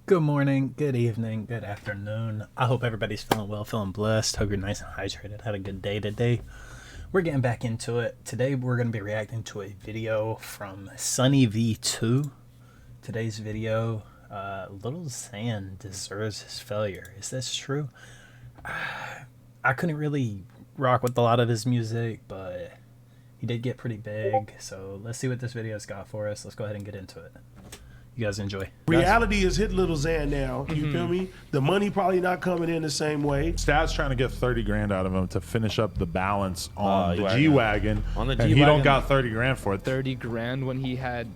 Good morning, good evening, good afternoon. I hope everybody's feeling well, feeling blessed. Hope you're nice and hydrated. Had a good day today. We're getting back into it. Today we're going to be reacting to a video from Sunny V2. Today's video, Little Xan deserves his failure. Is this true? I couldn't really rock with a lot of his music, but he did get pretty big. So let's see what this video's got for us. Let's go ahead and get into it. You guys enjoy. Reality has hit Little Xan now. You feel me? The money probably not coming in the same way. Stat's trying to get 30 grand out of him to finish up the balance on the G-Wagon. On the and G-Wagon. he don't got 30 grand for it. 30 grand when he had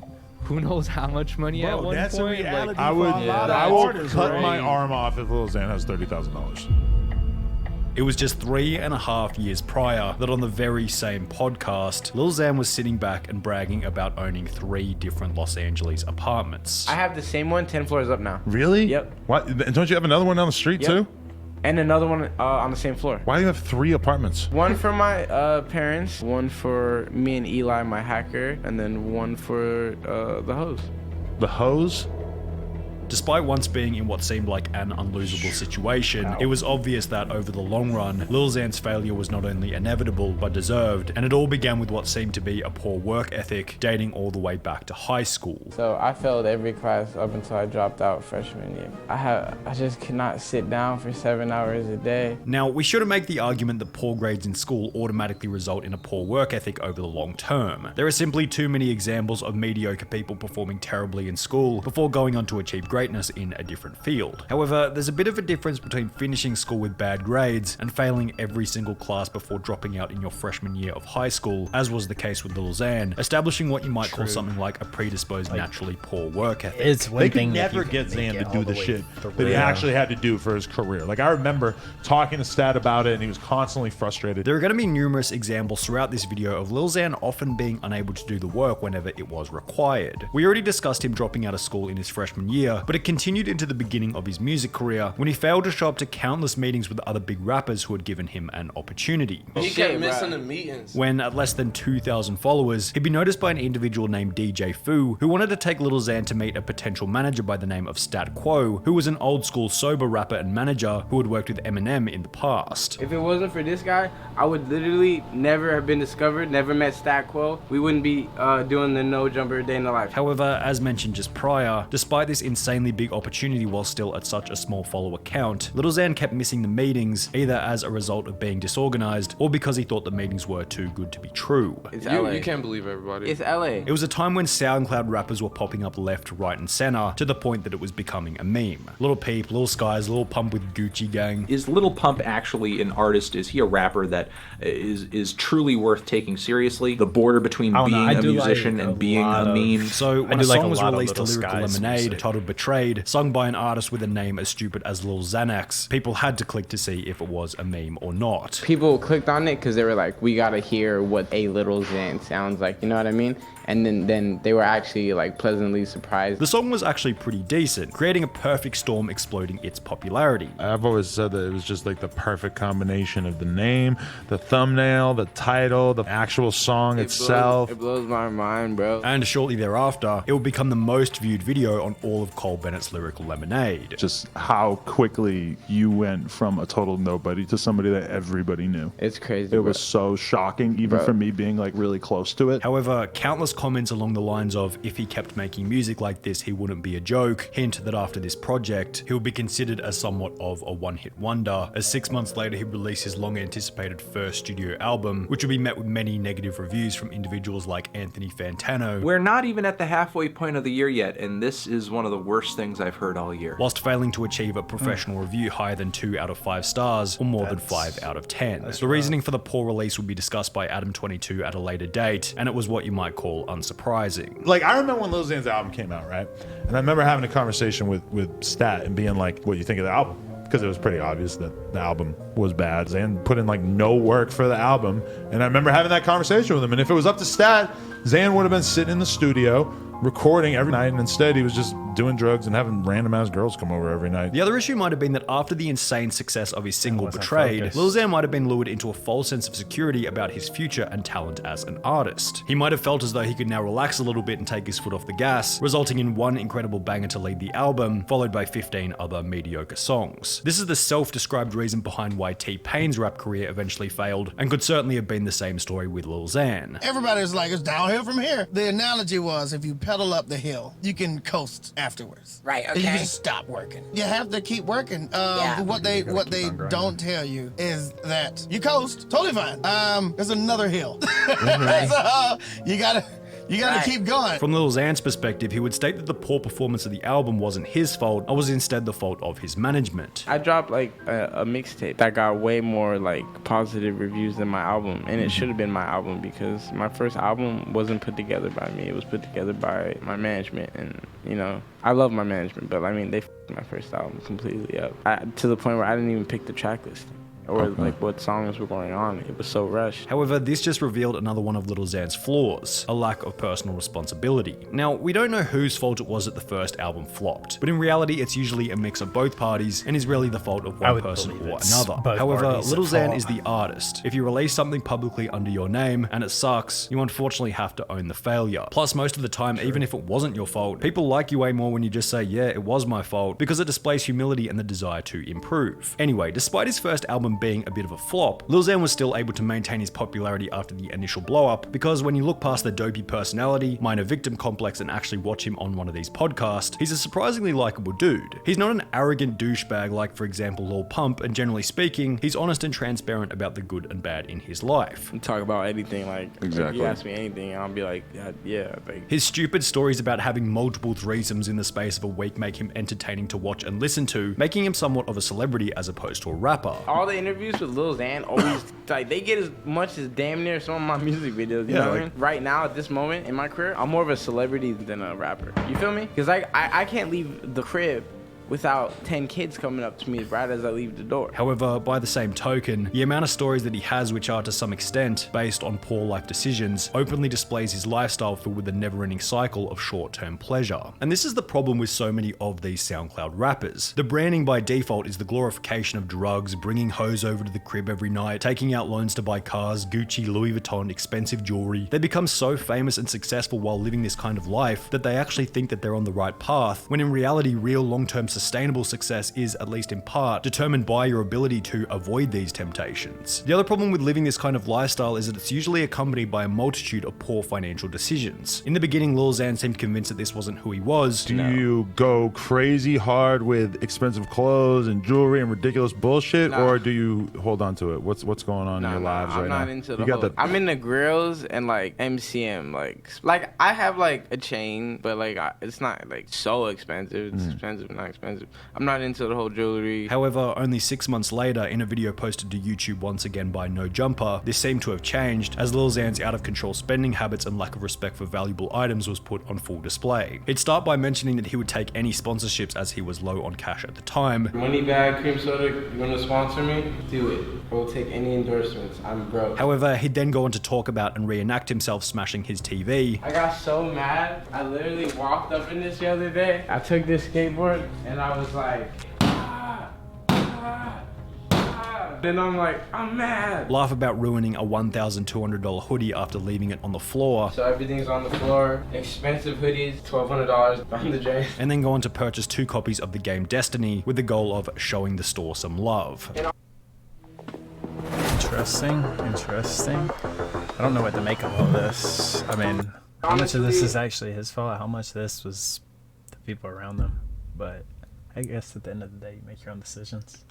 who knows how much money Bro, at one that's point. a reality I for would, a lot of I will artists, cut right? my arm off if Lil Xan has $30,000. It was just 3.5 years prior that on the very same podcast, Lil Xan was sitting back and bragging about owning 3 different Los Angeles apartments. I have the same one 10 floors up now. Really? Yep. What? Don't you have another one down the street Yep. too? And another one on the same floor. Why do you have 3 apartments? One for my parents, one for me and Eli, my hacker, and then one for the host. The hose? Despite once being in what seemed like an unlosable situation, it was obvious that over the long run, Lil Xan's failure was not only inevitable, but deserved, and it all began with what seemed to be a poor work ethic, dating all the way back to high school. So I failed every class up until I dropped out freshman year. I just could not sit down for 7 hours a day. Now, we shouldn't make the argument that poor grades in school automatically result in a poor work ethic over the long term. There are simply too many examples of mediocre people performing terribly in school before going on to achieve greatness in a different field. However, there's a bit of a difference between finishing school with bad grades and failing every single class before dropping out in your freshman year of high school, as was the case with Lil Xan, establishing what you might call something like a predisposed naturally poor work ethic. It's one They thing could that never you get can make Xan it to do all the way shit through. that he actually had to do for his career. Like, I remember talking to Stat about it and he was constantly frustrated. There are going to be numerous examples throughout this video of Lil Xan often being unable to do the work whenever it was required. We already discussed him dropping out of school in his freshman year, but it continued into the beginning of his music career when he failed to show up to countless meetings with other big rappers who had given him an opportunity. He kept missing the meetings. When at less than 2,000 followers, he'd be noticed by an individual named DJ Fu, who wanted to take Lil Xan to meet a potential manager by the name of Stat Quo, who was an old school sober rapper and manager who had worked with Eminem in the past. If it wasn't for this guy, I would literally never have been discovered, never met Stat Quo. We wouldn't be doing the No Jumper Day in the Life. However, as mentioned just prior, despite this insanely big opportunity while still at such a small follower count, Lil Xan kept missing the meetings either as a result of being disorganized or because he thought the meetings were too good to be true. It's LA. You can't believe everybody. It's LA. It was a time when SoundCloud rappers were popping up left, right, and center to the point that it was becoming a meme. Lil Peep, Lil Skies, Lil Pump with Gucci Gang. Is Lil Pump actually an artist? Is he a rapper that is truly worth taking seriously? The border between I don't know. being I a do musician like and a being lot a of- meme. So when do a like song a was lot of released to Little Lyrical Skies Lemonade, music. titled Betrayed, sung by an artist with a name as stupid as Lil Xanax, people had to click to see if it was a meme or not. People clicked on it because they were like, we gotta hear what a Little Xan sounds like, you know what I mean? And then they were actually like pleasantly surprised. The song was actually pretty decent, creating a perfect storm exploding its popularity. I've always said that it was just like the perfect combination of the name, the thumbnail, the title, the actual song itself. It blows my mind, bro. And shortly thereafter, it would become the most viewed video on all of Cole Bennett's Lyrical Lemonade. Just how quickly you went from a total nobody to somebody that everybody knew. It's crazy. It was so shocking, even for me being like really close to it. However, countless comments along the lines of, if he kept making music like this, he wouldn't be a joke, hint that after this project, he would be considered as somewhat of a one-hit wonder, as 6 months later he released his long-anticipated first studio album, which would be met with many negative reviews from individuals like Anthony Fantano. We're not even at the halfway point of the year yet, and this is one of the worst things I've heard all year. Whilst failing to achieve a professional review higher than 2 out of 5 stars, or more than 5 out of 10. The reasoning for the poor release would be discussed by Adam22 at a later date, and it was what you might call unsurprising. Like, I remember when Lil Xan's album came out, right? And I remember having a conversation with Stat and being like, what do you think of the album? Because it was pretty obvious that the album was bad. Xan put in like no work for the album. And I remember having that conversation with him. And if it was up to Stat, Xan would have been sitting in the studio recording every night, and instead he was just doing drugs and having random ass girls come over every night. The other issue might have been that after the insane success of his single wasn't Betrayed, focused. Lil Xan might have been lured into a false sense of security about his future and talent as an artist. He might have felt as though he could now relax a little bit and take his foot off the gas, resulting in one incredible banger to lead the album, followed by 15 other mediocre songs. This is the self-described reason behind why T-Pain's rap career eventually failed, and could certainly have been the same story with Lil Xan. Everybody's like, it's downhill from here. The analogy was, if you pedal up the hill, you can coast afterwards. Right, And you okay. can stop working. You have to keep working. Yeah. What they don't tell you is that you coast, totally fine. There's another hill. So you gotta Right. keep going. From Lil Xan's perspective, he would state that the poor performance of the album wasn't his fault, and was instead the fault of his management. I dropped like a mixtape that got way more like positive reviews than my album, and it should have been my album because my first album wasn't put together by me. It was put together by my management, and you know, I love my management, but I mean, they f***ed my first album completely up to the point where I didn't even pick the track listing or like what songs were going on. It was so rushed. However, this just revealed another one of Lil Xan's flaws, a lack of personal responsibility. Now, we don't know whose fault it was that the first album flopped, but in reality it's usually a mix of both parties and is rarely the fault of I one would person believe or it's another. both However, parties Lil at Xan fault. is the artist. If you release something publicly under your name and it sucks, you unfortunately have to own the failure. Plus, most of the time, even if it wasn't your fault, people like you way more when you just say, yeah, it was my fault, because it displays humility and the desire to improve. Anyway, despite his first album being a bit of a flop, Lil Xan was still able to maintain his popularity after the initial blow-up, because when you look past the dopey personality, minor victim complex, and actually watch him on one of these podcasts, he's a surprisingly likable dude. He's not an arrogant douchebag like, for example, Lil Pump, and generally speaking, he's honest and transparent about the good and bad in his life. Talk about anything, like Exactly. if you ask me anything, I'll be like, yeah, like. His stupid stories about having multiple threesomes in the space of a week make him entertaining to watch and listen to, making him somewhat of a celebrity as opposed to a rapper. All the interviews with Lil Xan always like they get as much as damn near some of my music videos. You know what I mean? Right now, at this moment in my career, I'm more of a celebrity than a rapper. You feel me? Because I can't leave the crib without 10 kids coming up to me right as I leave the door. However, by the same token, the amount of stories that he has, which are to some extent based on poor life decisions, openly displays his lifestyle filled with a never-ending cycle of short-term pleasure. And this is the problem with so many of these SoundCloud rappers. The branding by default is the glorification of drugs, bringing hoes over to the crib every night, taking out loans to buy cars, Gucci, Louis Vuitton, expensive jewelry. They become so famous and successful while living this kind of life that they actually think that they're on the right path, when in reality, real long-term sustainable success is, at least in part, determined by your ability to avoid these temptations. The other problem with living this kind of lifestyle is that it's usually accompanied by a multitude of poor financial decisions. In the beginning, Lil Xan seemed convinced that this wasn't who he was. Do you go crazy hard with expensive clothes and jewelry and ridiculous bullshit, Nah. or do you hold on to it? What's going on in your lives I'm right not now? into You the got whole. I'm into grills and like MCM, like I have like a chain, but like it's not like so expensive. It's expensive, not expensive. I'm not into the whole jewelry. However, only 6 months later, in a video posted to YouTube once again by No Jumper, this seemed to have changed, as Lil Xan's out-of-control spending habits and lack of respect for valuable items was put on full display. He'd start by mentioning that he would take any sponsorships as he was low on cash at the time. Money bag, cream soda, you wanna sponsor me? Do it. I will take any endorsements. I'm broke. However, he'd then go on to talk about and reenact himself smashing his TV. I got so mad. I literally walked up in this the other day. I took this skateboard and I was like, Then I'm like, I'm mad. Laugh about ruining a $1,200 hoodie after leaving it on the floor. So everything's on the floor. Expensive hoodies, $1,200 on the drain. And then go on to purchase 2 copies of the game Destiny with the goal of showing the store some love. Interesting. I don't know what to make of all this. I mean, how much of this is actually his fault? How much of this was the people around them? But I guess at the end of the day, you make your own decisions.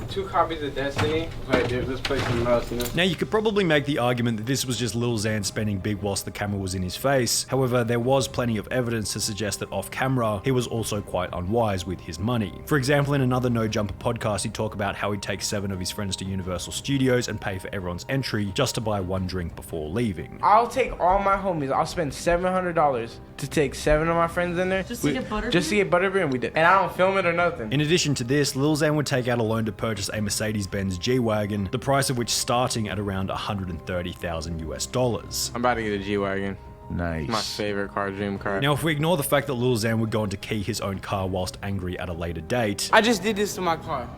2 copies of Destiny. Like, dude, let's play something else, you know? Now, you could probably make the argument that this was just Lil Xan spending big whilst the camera was in his face. However, there was plenty of evidence to suggest that off camera, he was also quite unwise with his money. For example, in another No Jumper podcast, he'd talk about how he'd take 7 of his friends to Universal Studios and pay for everyone's entry just to buy 1 drink before leaving. I'll take all my homies. I'll spend $700 to take 7 of my friends in there. Just to get butterbeer? Just to get butterbeer, and we did. And I don't film it or nothing. In addition to this, Lil Xan would take out a loan to purchase a Mercedes-Benz G-Wagon, the price of which starting at around $130,000 US. I'm about to get a G-Wagon. Nice. My favorite car, dream car. Now, if we ignore the fact that Lil Xan would go on to key his own car whilst angry at a later date, I just did this to my car.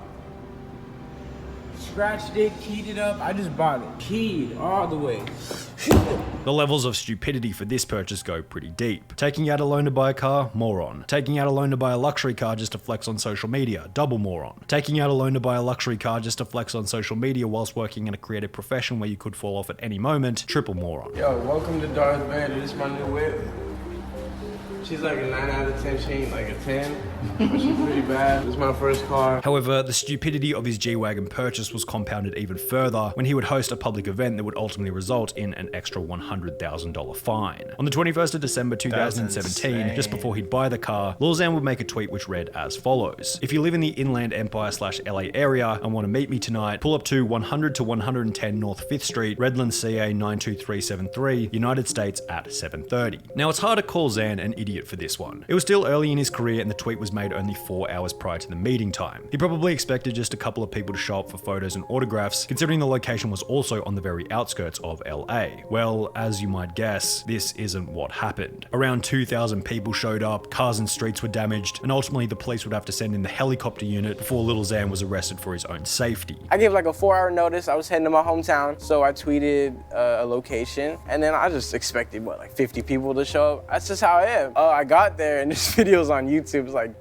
Scratched it, keyed it up. I just bought it. Keyed all the way. the levels of stupidity for this purchase go pretty deep. Taking out a loan to buy a car, moron. Taking out a loan to buy a luxury car just to flex on social media, double moron. Taking out a loan to buy a luxury car just to flex on social media whilst working in a creative profession where you could fall off at any moment, triple moron. Yo, welcome to Darth Vader. This is my new whip. She's like a 9 out of 10. She ain't like a 10, but she's pretty bad. This is my first car. However, the stupidity of his G-Wagon purchase was compounded even further when he would host a public event that would ultimately result in an extra $100,000 fine. On the 21st of December 2017, just before he'd buy the car, Lil Xan would make a tweet which read as follows: "If you live in the Inland Empire / LA area and want to meet me tonight, pull up to 100 to 110 North 5th Street, Redlands, CA 92373, United States at 7:30. Now, it's hard to call Xan an idiot for this one. It was still early in his career and the tweet was made only 4 hours prior to the meeting time. He probably expected just a couple of people to show up for photos and autographs, considering the location was also on the very outskirts of LA. Well, as you might guess, this isn't what happened. Around 2,000 people showed up, cars and streets were damaged, and ultimately the police would have to send in the helicopter unit before Lil Xan was arrested for his own safety. I gave like a 4-hour notice. I was heading to my hometown, so I tweeted a location, and then I just expected, what, like 50 people to show up? That's just how I am. I got there, and this video's on YouTube. It's like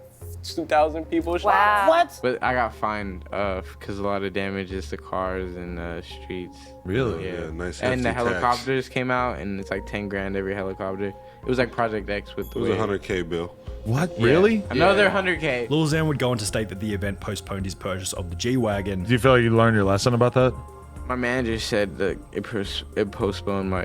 2,000 people showed up. What? But I got fined because a lot of damage is to cars and streets. Really? Yeah, nice. And the hefty tax. helicopters came out, and it's like 10 grand every helicopter. It was like Project X with the It was a $100K bill. What? Yeah. Really? Another 100K. Lil Xan would go on to state that the event postponed his purchase of the G-Wagon. Do you feel like you learned your lesson about that? My manager said that it postponed my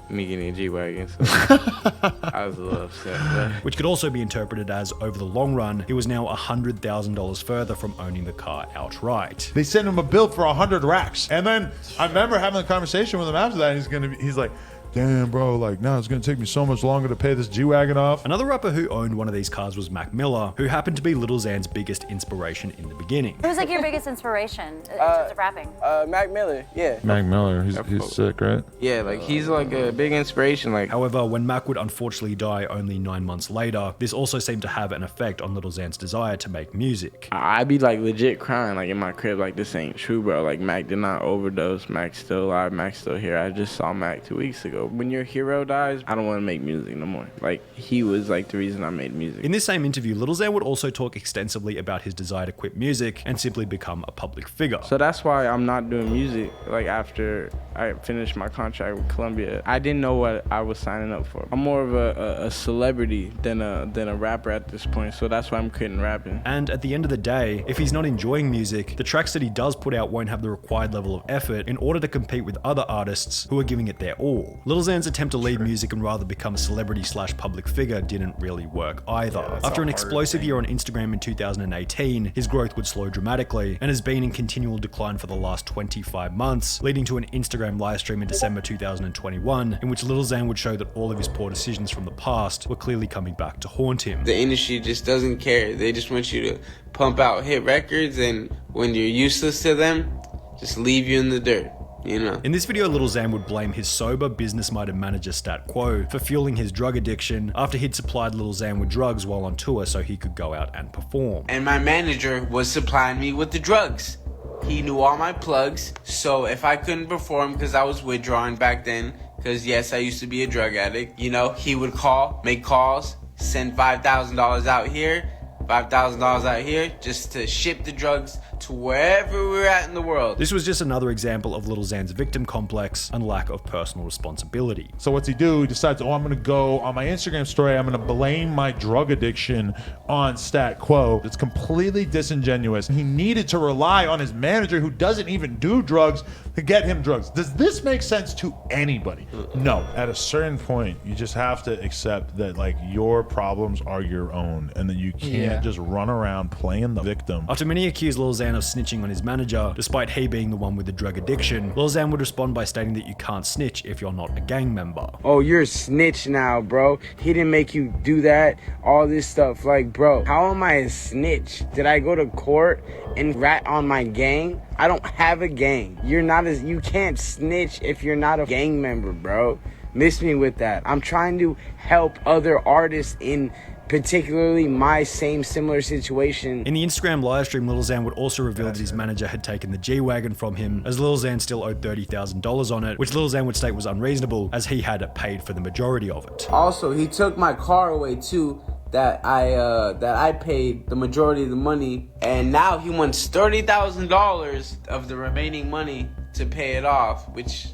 me getting a G-Wagon, so I was a little upset. But. Which could also be interpreted as, over the long run, he was now $100,000 further from owning the car outright. They sent him a bill for 100 racks. And then I remember having a conversation with him after that. And he's like, damn, bro, like, no, it's gonna take me so much longer to pay this G-Wagon off. Another rapper who owned one of these cars was Mac Miller, who happened to be Lil Xan's biggest inspiration in the beginning. Who's like your biggest inspiration in terms of rapping? Mac Miller, yeah. Mac Miller, he's sick, right? Yeah, like he's like a big inspiration. Like, however, when Mac would unfortunately die only 9 months later, this also seemed to have an effect on Lil Xan's desire to make music. I'd be like legit crying like in my crib, like this ain't true, bro. Like Mac did not overdose. Mac's still alive. Mac's still here. I just saw Mac 2 weeks ago. When your hero dies, I don't want to make music no more. Like, he was like the reason I made music. In this same interview, Lil Xan would also talk extensively about his desire to quit music and simply become a public figure. So that's why I'm not doing music. Like, after I finished my contract with Columbia, I didn't know what I was signing up for. I'm more of a celebrity than a rapper at this point, so that's why I'm quitting rapping. And at the end of the day, if he's not enjoying music, the tracks that he does put out won't have the required level of effort in order to compete with other artists who are giving it their all. Lil Xan's attempt to leave music and rather become a celebrity / public figure didn't really work either. After an explosive year on Instagram in 2018, his growth would slow dramatically and has been in continual decline for the last 25 months, leading to an Instagram livestream in December 2021 in which Lil Xan would show that all of his poor decisions from the past were clearly coming back to haunt him. The industry just doesn't care. They just want you to pump out hit records, and when you're useless to them, just leave you in the dirt. You know. In this video, Lil Xan would blame his sober, business-minded manager Stat Quo for fueling his drug addiction after he'd supplied Lil Xan with drugs while on tour so he could go out and perform. And my manager was supplying me with the drugs. He knew all my plugs, so if I couldn't perform because I was withdrawing back then, because yes, I used to be a drug addict, you know, he would call, make calls, send $5,000 out here, $5,000 out here, just to ship the drugs to wherever we're at in the world. This was just another example of Lil Xan's victim complex and lack of personal responsibility. So what's he do? He decides, oh, I'm gonna go on my Instagram story, I'm gonna blame my drug addiction on Stat Quo. It's completely disingenuous. He needed to rely on his manager who doesn't even do drugs to get him drugs. Does this make sense to anybody? No. At a certain point, you just have to accept that like your problems are your own and that you can't just run around playing the victim. After many accused Lil Xan of snitching on his manager, despite he being the one with the drug addiction, Lil Xan would respond by stating that you can't snitch if you're not a gang member. Oh, you're a snitch now, bro. He didn't make you do that, all this stuff. Like, bro, how am I a snitch? Did I go to court and rat on my gang? I don't have a gang. You can't snitch if you're not a gang member, bro. miss me with that. I'm trying to help other artists in particularly my same similar situation. In the Instagram livestream, Lil Xan would also reveal that his manager had taken the G-Wagon from him, as Lil Xan still owed $30,000 on it, which Lil Xan would state was unreasonable, as he had paid for the majority of it. Also, he took my car away too, that I paid the majority of the money, and now he wants $30,000 of the remaining money to pay it off, which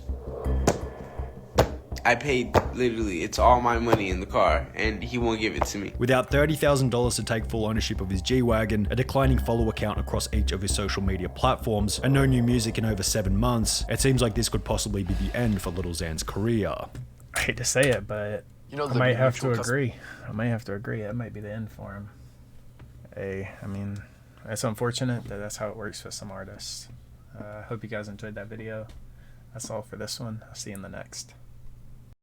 I paid. Literally, it's all my money in the car, and he won't give it to me. Without $30,000 to take full ownership of his G-Wagon, a declining follower count across each of his social media platforms, and no new music in over 7 months, it seems like this could possibly be the end for Lil Xan's career. I hate to say it, but I might have to agree. That might be the end for him. I mean, it's unfortunate that that's how it works with some artists. Hope you guys enjoyed that video. That's all for this one. I'll see you in the next.